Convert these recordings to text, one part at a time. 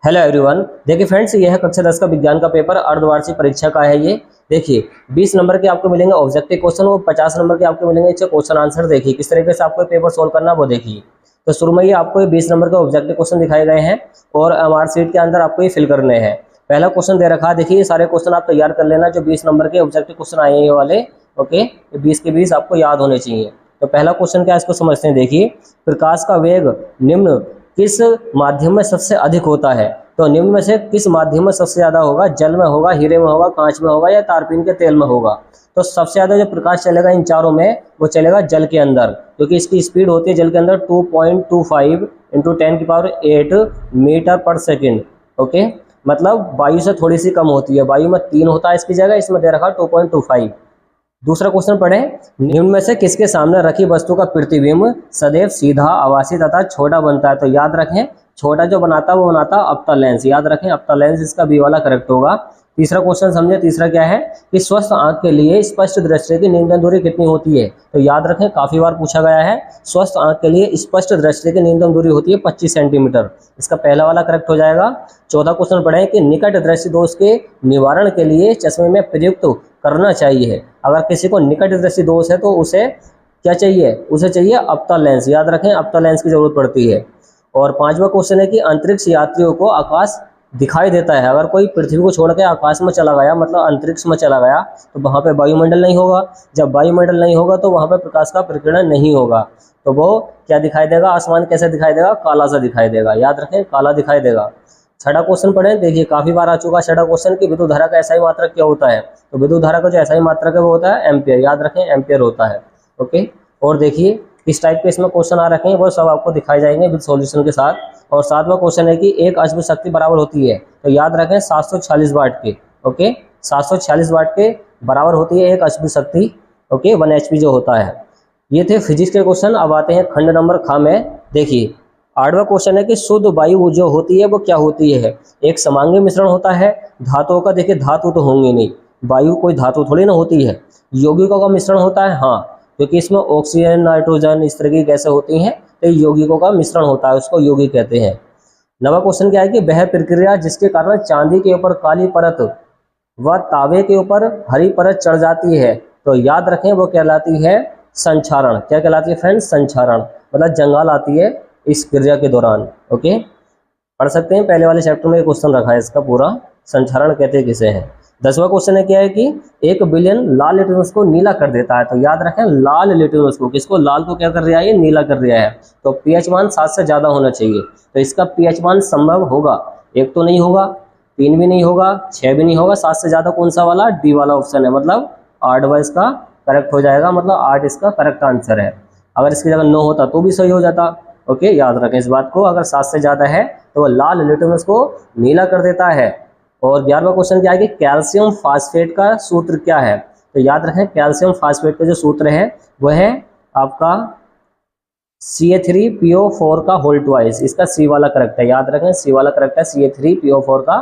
Hello everyone. देखिए friends, यह है कक्षा 10 का विज्ञान का पेपर अर्धवार्षिक परीक्षा का है। ये देखिए 20 नंबर के आपको मिलेंगे ऑब्जेक्टिव क्वेश्चन, वो 50 नंबर के आपको मिलेंगे क्वेश्चन आंसर। देखिए किस तरीके से आपको पेपर सोल्व करना वो देखिए। तो शुरू में ही आपको ये 20 नंबर के ऑब्जेक्टिव क्वेश्चन दिखाए गए हैं और एमआर शीट के अंदर आपको ये फिल करने हैं। पहला क्वेश्चन दे रखा है, देखिए ये सारे क्वेश्चन आप तैयार कर लेना जो 20 नंबर के ऑब्जेक्टिव क्वेश्चन आए हैं ये वाले। ओके, 20 के 20 आपको याद होने चाहिए। तो पहला क्वेश्चन क्या है इसको समझते हैं। देखिए, प्रकाश का वेग निम्न किस माध्यम में सबसे अधिक होता है? तो निम्न में से किस माध्यम में सबसे ज्यादा होगा? जल में होगा, हीरे में होगा, कांच में होगा या तारपीन के तेल में होगा? तो सबसे ज्यादा जो प्रकाश चलेगा इन चारों में वो चलेगा जल के अंदर, क्योंकि इसकी स्पीड होती है जल के अंदर 2.25 × 10⁸ मीटर पर सेकेंड। ओके, मतलब वायु से थोड़ी सी कम होती है। वायु में 3 होता है इसकी जगह, इसमें दे रखा 2.25। दूसरा क्वेश्चन पढ़ें, निम्न में से किसके सामने रखी वस्तु का प्रतिबिंब सदैव सीधा, आभासी तथा छोटा बनता है? तो याद रखें, छोटा जो बनाता है वो बनाता है अवतल लेंस। याद रखें अवतल लेंस, इसका बी वाला करेक्ट होगा। तीसरा क्वेश्चन समझे, तीसरा क्या है कि स्वस्थ आंख के लिए स्पष्ट दृष्टि की न्यूनतम दूरी कितनी होती है? तो याद रखें काफी बार पूछा गया है, स्वस्थ आंख के लिए स्पष्ट दृष्टि की न्यूनतम दूरी होती है 25 सेंटीमीटर। इसका पहला वाला करेक्ट हो जाएगा। चौथा क्वेश्चन पढ़ें कि निकट दृष्टि दोष के निवारण के लिए चश्मे में प्रयुक्त करना चाहिए। अगर किसी को निकट दृष्टि दोष है तो उसे क्या चाहिए? उसे चाहिए अवतल लेंस। याद रखें अवतल लेंस की जरूरत पड़ती है। और पांचवा क्वेश्चन है कि अंतरिक्ष यात्रियों को आकाश दिखाई देता है। अगर कोई पृथ्वी को छोड़ के आकाश में चला गया, मतलब अंतरिक्ष में चला गया, तो वहां पे वायुमंडल नहीं होगा। जब वायुमंडल नहीं होगा तो वहां पे प्रकाश का प्रकीर्णन नहीं होगा, तो वो क्या दिखाई देगा? आसमान कैसे दिखाई देगा? काला सा दिखाई देगा। याद रखें काला दिखाई देगा। छठा क्वेश्चन पढ़ें, देखिए काफी बार आ चुका छठा क्वेश्चन कि विद्युत धारा का एसआई मात्रक क्या होता है? तो विद्युत धारा का जो एसआई मात्रक है वो होता है एम्पियर। याद रखें एम्पियर होता है। ओके, और देखिए किस टाइप के इसमें क्वेश्चन आ रखे हैं वो सब आपको दिखाए जाएंगे विद सॉल्यूशन के साथ। और सातवां क्वेश्चन है कि एक अश्व शक्ति बराबर होती है? तो याद रखें 746 वाट के। ओके, 746 वाट के बराबर होती है एक अश्व शक्ति। ओके, 1 HP जो होता है। ये थे फिजिक्स के क्वेश्चन। अब आते हैं खंड नंबर ख में। देखिए 8वां क्वेश्चन है कि शुद्ध वायु जो होती है वो क्या होती है? एक समांगी मिश्रण होता है धातुओं का। देखिए धातु तो होंगे नहीं, वायु कोई धातु थोड़ी ना होती है। यौगिकों का मिश्रण होता है, हाँ, क्योंकि इसमें ऑक्सीजन, नाइट्रोजन इस तरह की गैसें होती हैं, तो यौगिकों का मिश्रण होता है, उसको यौगिक कहते हैं। 9वां क्वेश्चन क्या है कि वह प्रक्रिया जिसके कारण चांदी के ऊपर काली परत व तावे के ऊपर हरी परत चढ़ जाती है? तो याद रखें वो कहलाती है संक्षारण। क्या कहलाती है फ्रेंड्स? संक्षारण, मतलब जंगाल आती है इस क्रिया के दौरान। ओके, पढ़ सकते हैं, पहले वाले चैप्टर में क्वेश्चन रखा है इसका पूरा, संक्षारण कहते किसे हैं। 10वां क्वेश्चन है क्या है कि 1 बिलियन लाल लिटमस को नीला कर देता है? तो याद रखें लाल लिटमस को, किसको? लाल को क्या कर रहा है? ये नीला कर रहा है। तो पीएच मान 7 से ज्यादा होना चाहिए। तो इसका पीएच मान संभव होगा, 1 तो नहीं होगा, 3 भी नहीं होगा, 6 भी नहीं होगा, 7 से ज्यादा कौन सा वाला? डी वाला ऑप्शन है, मतलब 8वां इसका करेक्ट हो जाएगा, मतलब 8 इसका करेक्ट आंसर है। अगर इसकी जगह 9 होता तो भी सही हो जाता। ओके, याद रखें इस बात को, अगर 7 से ज्यादा है तो वह लाल लिटमस को नीला कर देता है। और 11वां क्वेश्चन क्या है कि कैल्शियम फास्फेट का सूत्र क्या है? तो याद रखें कैल्शियम फास्फेट का जो सूत्र है वह है आपका CA3PO4 का होल ट्वाइस। इसका सी वाला करेक्ट है, याद रखें सी वाला करेक्ट है, CA3PO4 का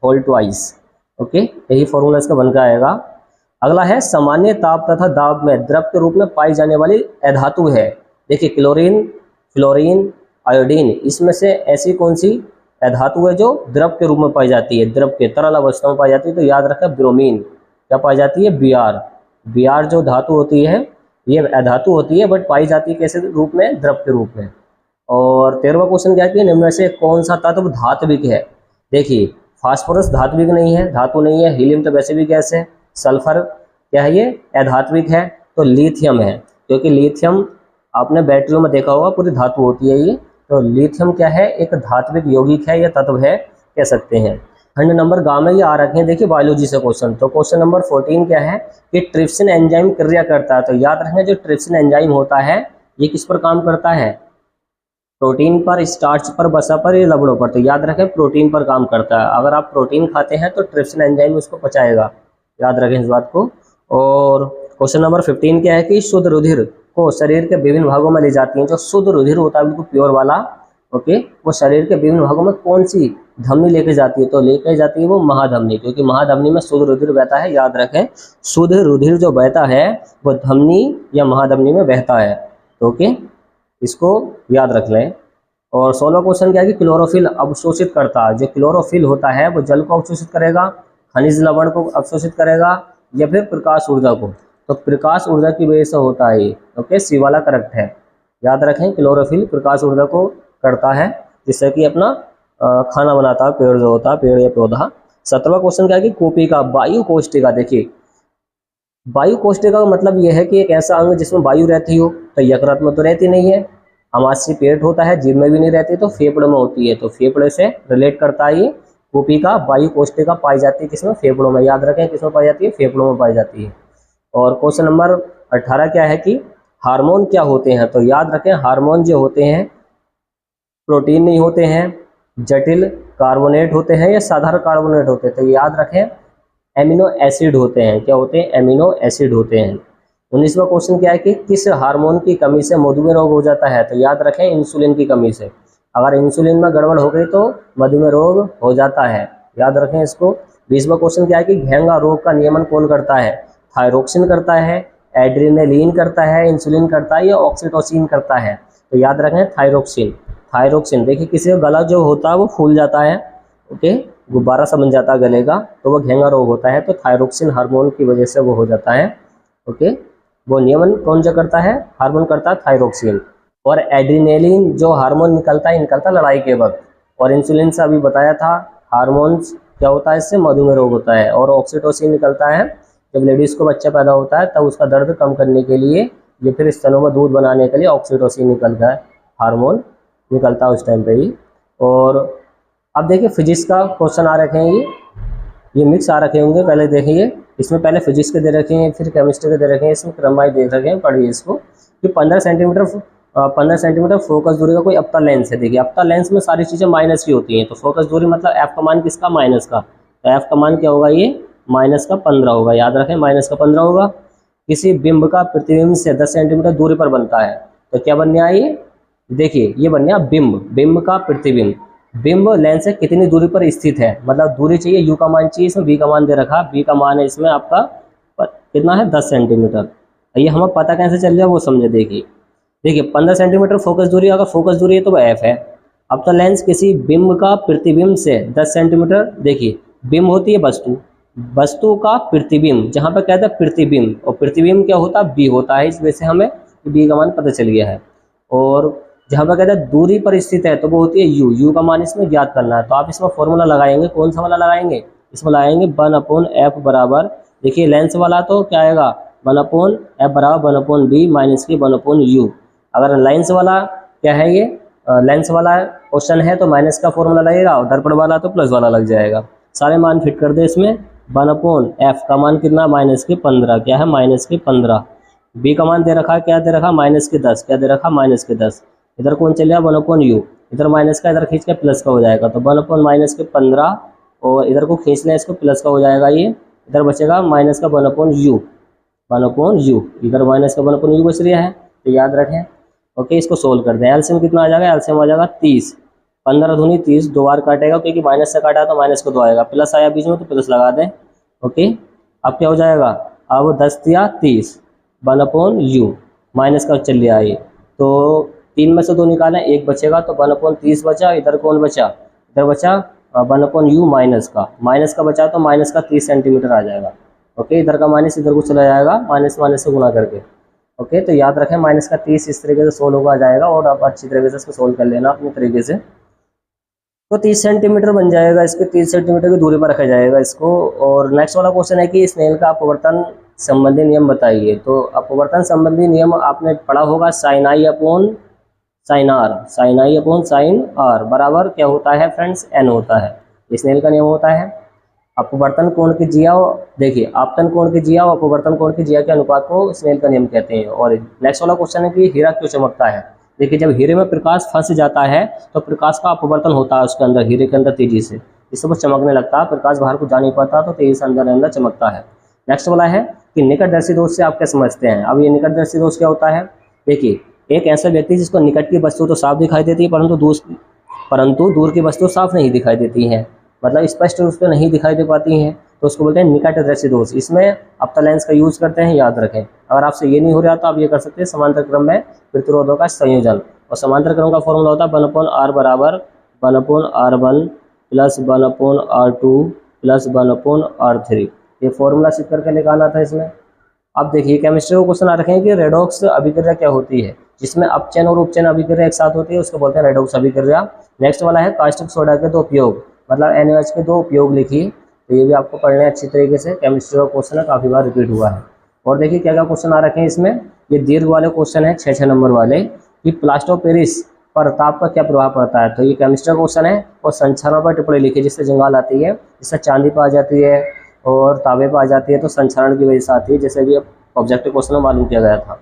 होल ट्वाइस। ओके, यही फॉर्मूला इसका बनकर आएगा। अगला है सामान्य ताप तथा दाब में द्रव के रूप में पाई जाने वाली अधातु है। देखिए क्लोरीन, फ्लोरीन, आयोडीन, इसमें से ऐसी कौन सी अधातु है जो द्रव के रूप में पाई जाती है? द्रव के तरल अवस्था में पाई जाती है। तो याद रखें ब्रोमीन। क्या पाई जाती है? Br। Br जो धातु होती है ये अधातु होती है, बट पाई जाती है कैसे रूप में? द्रव के रूप में। और 13वां क्वेश्चन क्या है कि निम्न में से कौन सा तत्व धात्विक है? देखिए फास्फोरस धात्विक नहीं है, धातु नहीं है। हीलियम तो वैसे भी गैस है। सल्फर क्या है? ये अधात्विक है। तो लिथियम है, क्योंकि लिथियम आपने बैटरियों में देखा होगा पूरी धातु होती है ये। तो लिथियम क्या है? एक धात्विक यौगिक है या तत्व है कह सकते हैं। खंड नंबर ग में ये आ रखे हैं, देखिए बायोलॉजी से क्वेश्चन। तो क्वेश्चन नंबर 14 क्या है कि ट्रिप्सिन एंजाइम क्रिया करता है? तो याद रखें जो ट्रिप्सिन एंजाइम होता है ये किस पर काम करता है? प्रोटीन पर, स्टार्च पर, वसा पर, या लवणों पर? तो याद रखें प्रोटीन पर काम करता है। अगर आप प्रोटीन खाते हैं तो ट्रिप्सिन एंजाइम उसको पचाएगा, याद रखें इस बात को। और क्वेश्चन नंबर 15 क्या है कि शुद्ध रुधिर को शरीर के विभिन्न भागों में ले जाती हैं? जो शुद्ध रुधिर होता है बिल्कुल प्योर वाला, ओके, वो शरीर के विभिन्न भागों में कौन सी धमनी लेके जाती है? तो लेके जाती है वो महाधमनी, क्योंकि महाधमनी में शुद्ध रुधिर बहता है। याद रखें शुद्ध रुधिर जो बहता है वो धमनी या महाधमनी में बहता है। ओके, इसको याद रख लें। और 16वां क्वेश्चन क्या है कि क्लोरोफिल अवशोषित करता है, जो क्लोरोफिल होता है वो जल को अवशोषित करेगा, खनिज लवण को अवशोषित करेगा, या फिर प्रकाश ऊर्जा को। तो प्रकाश ऊर्जा की वजह से होता है ये। ओके, सी वाला करेक्ट है। याद रखें, क्लोरोफिल प्रकाश ऊर्जा को करता है, जिससे कि अपना खाना बनाता है पेड़ जो होता है, पेड़ या पौधा। 17वां क्वेश्चन क्या है कि कोशिका वायु कोशिका। देखिए, वायु कोशिका का मतलब यह है कि एक ऐसा अंग जिसमें वायु रहती हो। तो यकृत में तो रहती नहीं है, आमाशय पेट होता है, जीभ में भी नहीं रहती, तो फेफड़ों में होती है। तो फेफड़े से रिलेट करता है ये। कोशिका वायु कोशिका पाई जाती है किसमें? फेफड़ों में। याद रखें, किसमें पाई जाती है? फेफड़ों में पाई जाती है। और क्वेश्चन नंबर 18 क्या है कि हार्मोन क्या होते हैं? तो याद रखें, हार्मोन जो होते हैं प्रोटीन नहीं होते हैं, जटिल कार्बोनेट होते हैं या साधारण कार्बोनेट होते हैं। तो याद रखें, एमिनो एसिड होते हैं। क्या होते हैं? एमिनो एसिड होते हैं। 19वां क्वेश्चन क्या है कि किस हार्मोन की कमी से मधुमेह रोग हो जाता है? तो याद रखें, इंसुलिन की कमी से। अगर इंसुलिन में गड़बड़ हो गई तो मधुमेह रोग हो जाता है। याद रखें इसको। 20वां क्वेश्चन क्या है कि घेंगा रोग का नियमन कौन करता है? थायरोक्सिन करता है, एड्रेनलिन करता है, इंसुलिन करता है या ऑक्सीटोसिन करता है? तो याद रखें, थायरोक्सिन। थायरोक्सिन। देखिए, किसी का गला जो होता है वो फूल जाता है, ओके, गुब्बारा सा बन जाता है गले का, तो वो घेंगा रोग होता है। तो थायरोक्सिन हार्मोन की वजह से वो हो जाता है। ओके, वो नियमन कौन जो करता है? हार्मोन करता है थायरोक्सिन। और एड्रेनलिन जो हार्मोन निकलता है, निकलता लड़ाई के वक्त। और इंसुलिन से अभी बताया था, हार्मोन्स क्या होता है, इससे मधुमेह रोग होता है। और ऑक्सीटोसिन निकलता है जब लेडीज़ को बच्चा पैदा होता है, तब उसका दर्द कम करने के लिए, या फिर स्तनों में दूध बनाने के लिए ऑक्सीटोसिन निकलता है, हार्मोन निकलता है उस टाइम पे ही। और अब देखिए, फिजिक्स का क्वेश्चन आ रखे हैं, ये मिक्स आ रखे होंगे। पहले देखिए, इसमें पहले फिजिक्स के दे रखे हैं, फिर केमिस्ट्री के दे रखे हैं, इसमें क्रमवाइज दे रखे हैं। पढ़िए इसको कि 15 सेंटीमीटर फोकस दूरी का कोई अवतल लेंस है। देखिए, अवतल लेंस में सारी चीज़ें माइनस की होती हैं। तो फोकस दूरी मतलब एफ का मान किसका? माइनस का। तो एफ का मान क्या होगा? ये माइनस का 15 होगा। याद रखें, माइनस का 15 होगा। किसी बिंब का प्रतिबिंब से 10 सेंटीमीटर दूरी पर बनता है। तो क्या बनने आई? देखिए, ये बन गया बिंब। बिंब का प्रतिबिंब। बिंब लेंस से कितनी दूरी पर स्थित है? मतलब दूरी चाहिए, यू का मान चाहिए, इसमें बी का मान दे रखा। बी का मान है इसमें आपका कितना है? 10 सेंटीमीटर। ये हमें पता कैसे चल जाए वो समझे। देखिए 15 सेंटीमीटर फोकस दूरी, अगर फोकस दूरी है तो वह एफ है। अब तो लेंस किसी बिंब का प्रतिबिंब से 10 सेंटीमीटर, देखिए बिंब होती है वस्तु, वस्तु का प्रतिबिंब, जहाँ पर कहते हैं प्रतिबिंब, और प्रतिबिंब क्या होता है? बी होता है। इस वजह से हमें बी का मान पता चल गया है। और जहाँ पर कहते हैं दूरी पर स्थित है तो वो होती है यू। यू का मान इसमें ज्ञात करना है। तो आप इसमें फॉर्मूला लगाएंगे, कौन सा वाला लगाएंगे? इसमें लगाएंगे 1/f बराबर, देखिए लेंस वाला तो क्या आएगा? 1/f बराबर 1/b माइनस के 1/u। अगर लेंस वाला क्या है, ये लेंस वाला क्वेश्चन है तो माइनस का फॉर्मूला लगेगा, और दर्पण वाला तो प्लस वाला लग जाएगा। सारे मान फिट कर दे इसमें। 1/f का मान कितना? माइनस के 15। क्या है? माइनस के 15। बी का मान दे रखा है, क्या दे रखा? माइनस के 10। क्या दे रखा? माइनस के 10। इधर कौन चल जाएगा? 1/u। इधर माइनस का, इधर खींच के प्लस का हो जाएगा, तो 1/ माइनस के 15, और इधर को खींच लें, इसको प्लस का हो जाएगा ये। इधर बचेगा माइनस का 1/u। 1/u, इधर माइनस का 1/u बच रहा है, तो याद रखें। ओके, इसको सोल्व कर दें। एलसीएम कितना आ जाएगा? एलसीएम आ जाएगा 30। 15 दूनी 30, 2 बार काटेगा क्योंकि माइनस से काटा तो माइनस को 2 आएगा, प्लस आया बीच में तो प्लस लगा दें। ओके, अब क्या हो जाएगा? अब 10 या 30, 1/u माइनस का चल लिया ये, तो 3 में से 2 निकालें, 1 बचेगा, तो 1/30 बचा। इधर कौन बचा? इधर बचा 1/u माइनस का बचा, तो माइनस का 30 सेंटीमीटर आ जाएगा। ओके, इधर का माइनस इधर को चला जाएगा, माइनस माइनस से गुना करके। ओके, तो याद रखें माइनस का 30 इस तरीके से सोल्व होगा जाएगा, और आप अच्छी तरीके से इसको सोल्व कर लेना अपने तरीके से। तो 30 सेंटीमीटर बन जाएगा, इसके 30 सेंटीमीटर की दूरी पर रखा जाएगा इसको। और नेक्स्ट वाला क्वेश्चन है कि स्नेल का अपवर्तन संबंधी नियम बताइए। तो अपवर्तन संबंधी नियम आपने पढ़ा होगा, sine I upon sine R, sine I upon sine R बराबर क्या होता है फ्रेंड्स? एन होता है। स्नेल का नियम होता है अपवर्तन कोण की जिया, देखिए आपतन कोण की जिया और अपवर्तन कोण की जिया के अनुपात को स्नेल का नियम कहते हैं। और नेक्स्ट वाला क्वेश्चन है कि हीरा क्यों चमकता है। देखिए, जब हीरे में प्रकाश फंस जाता है तो प्रकाश का अपवर्तन होता है उसके अंदर, हीरे के अंदर तेजी से, इससे वो चमकने लगता है, प्रकाश बाहर को जा नहीं पाता तो तेजी से अंदर चमकता है। नेक्स्ट वाला है कि निकटदर्शी दोष से आप क्या समझते हैं। अब ये निकटदर्शी दोष क्या होता है? देखिए, एक ऐसा व्यक्ति जिसको निकट की वस्तु तो साफ दिखाई देती है, परंतु दूर की वस्तु साफ नहीं दिखाई देती है, मतलब स्पष्ट रूप से नहीं दिखाई दे पाती हैं, तो उसको बोलते हैं निकटदर्शी दोष। इसमें अपता लेंस का यूज करते हैं, याद रखें। अगर आपसे ये नहीं हो रहा तो आप ये कर सकते हैं समांतर क्रम में प्रतिरोधों का संयोजन। और समांतर क्रम का फॉर्मूला होता है 1/r बराबर 1/r1 plus 1/r2 plus 1/r3। ये फॉर्मूला सीख करके निकालना था इसमें। अब देखिए केमिस्ट्री को क्वेश्चन आ रखे हैं कि रेडॉक्स अभिक्रिया क्या होती है, जिसमें अपचयन और उपचयन अभिक्रिया एक साथ होती है, उसको बोलते हैं रेडॉक्स अभिक्रिया। नेक्स्ट वाला है कास्टिक सोडा के दो उपयोग, मतलब NaOH के दो उपयोग लिखिए। तो ये भी आपको पढ़ना है अच्छी तरीके से, केमिस्ट्री का क्वेश्चन है, काफ़ी बार रिपीट हुआ है। और देखिए क्या क्या क्वेश्चन आ रखे हैं इसमें, ये दीर्घ वाले क्वेश्चन है 6 नंबर वाले, कि प्लास्टर ऑफ पेरिस पर ताप का क्या प्रभाव पड़ता है। तो ये केमिस्ट्री का क्वेश्चन है और संक्षारण पर टिप्पणी लिखी, जिससे जंगाल आती है, जिससे चांदी पर आ जाती है और तांबे पर आ जाती है, तो संक्षारण की वजह से आती है, जैसे भी ऑब्जेक्टिव क्वेश्चन में मालूम किया गया था।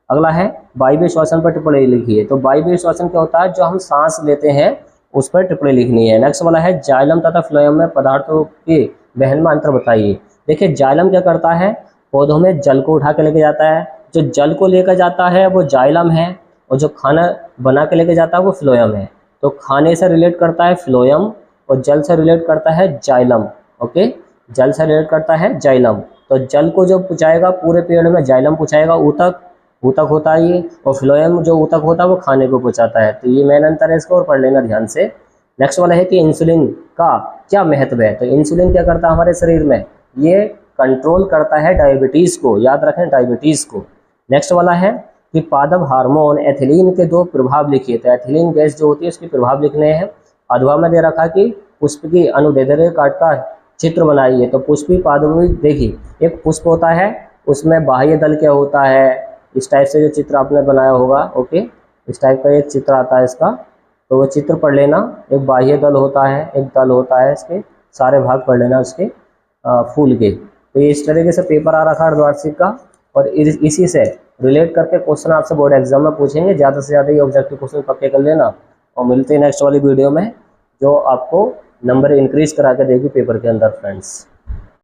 अगला है वायवीय श्वसन पर टिप्पणी लिखिए। तो वायवीय श्वसन क्या होता है, जो हम सांस लेते हैं उस पर टिप्पणी लिखनी है। नेक्स्ट वाला है जाइलम तथा फ्लोएम में पदार्थों के वहन में अंतर बताइए। देखिए जाइलम क्या करता है, पौधों में जल को उठा के लेके जाता है, जो जल को लेकर जाता है वो जाइलम है, और जो खाना बना के लेके जाता है वो फ्लोएम है। तो खाने से रिलेट करता है फ्लोएम और जल से रिलेट करता है जाइलम। ओके, जल से रिलेट करता है जाइलम। तो जल को जो पुचाएगा पूरे पेड़ में, जाइलम पुचाएगा ऊतक, ऊतक होता है ये, और फ्लोएम जो ऊतक होता है वो खाने को पुचाता है। तो ये मेन अंतर है इसको, और पढ़ लेना ध्यान से। नेक्स्ट वाला है कि इंसुलिन का क्या महत्व है। तो इंसुलिन क्या करता है हमारे शरीर में, ये कंट्रोल करता है डायबिटीज़ को, याद रखें डायबिटीज़ को। नेक्स्ट वाला है कि पादप हार्मोन एथिलीन के दो प्रभाव लिखिए। तो एथिलीन गैस जो होती है उसके प्रभाव लिखने हैं। अधवा में दे रखा कि पुष्प की अनुदैर्ध्य काट का चित्र बनाइए। तो पुष्पी पादप देखिए, एक पुष्प होता है, उसमें बाह्य दल क्या होता है, इस टाइप से जो चित्र आपने बनाया होगा। ओके, इस टाइप का एक चित्र आता है इसका, तो वो चित्र पढ़ लेना। एक बाह्य दल होता है, एक दल होता है, इसके सारे भाग पढ़ लेना उसके फूल के। तो ये इस तरीके से पेपर आ रखा है अर्धवार्षिक का, और इसी से रिलेट करके क्वेश्चन आपसे बोर्ड एग्जाम में पूछेंगे। ज़्यादा से ज़्यादा ये ऑब्जेक्टिव क्वेश्चन पक्के कर लेना, और मिलते हैं नेक्स्ट वाली वीडियो में, जो आपको नंबर इंक्रीज करा के देगी पेपर के अंदर फ्रेंड्स।